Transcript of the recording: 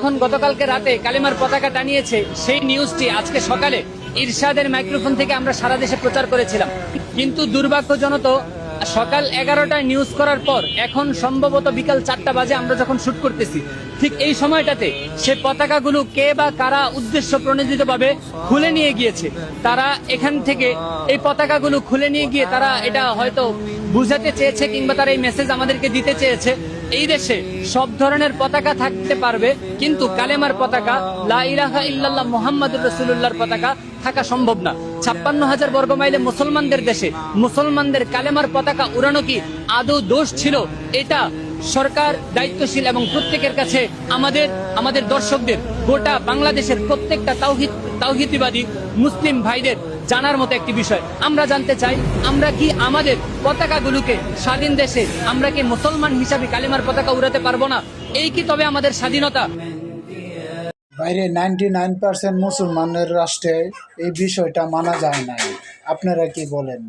যখন গতকালকে রাতে কালেমার পতাকা টানিয়েছে, সেই নিউজটি আজকে সকালে ইরশাদের মাইক্রোফোন থেকে আমরা সারা দেশে প্রচার করেছিলাম। কিন্তু দুর্ভাগ্যজনত সকাল 11টায় নিউজ করার পর এখন সম্ভবত বিকাল 4টা বাজে আমরা যখন শুট করতেছি, ঠিক এই সময়টাতে সে পতাকাগুলো কে বা কারা উদ্দেশ্য প্রণোদিতভাবে খুলে নিয়ে গিয়েছে। তারা এখান থেকে এই পতাকাগুলো খুলে নিয়ে গিয়ে তারা এটা হয়তো বুঝাতে চেয়েছে, কিংবা তারা এই মেসেজ আমাদেরকে দিতে চেয়েছে এই দেশে সব ধরনের পতাকা থাকতে পারবে, কিন্তু কালেমার পতাকা, লা ইলাহা ইল্লাল্লাহ মুহাম্মাদুর রাসূলুল্লাহর পতাকা থাকা সম্ভব না। 56,000 বর্গ মাইলে মুসলমানদের দেশে মুসলমানদের কালেমার পতাকা উড়ানো কি আদৌ দোষ ছিল? এটা সরকার দায়িত্বশীল এবং প্রত্যেকের কাছে আমাদের দর্শকদের, গোটা বাংলাদেশের প্রত্যেকটা তাওহীদবাদী মুসলিম ভাইদের জানার মতো একটি বিষয়। আমরা জানতে চাই, আমরা কি আমাদের পতাকাগুলোকে স্বাধীন দেশে আমরা কি মুসলমান হিসাবে কালেমার পতাকা উড়াতে পারবো না? এই কি তবে আমাদের স্বাধীনতা? বাইরে 99% মুসলমানের রাষ্ট্রে এই বিষয়টা মানা যায় না। আপনারা কি বলেন?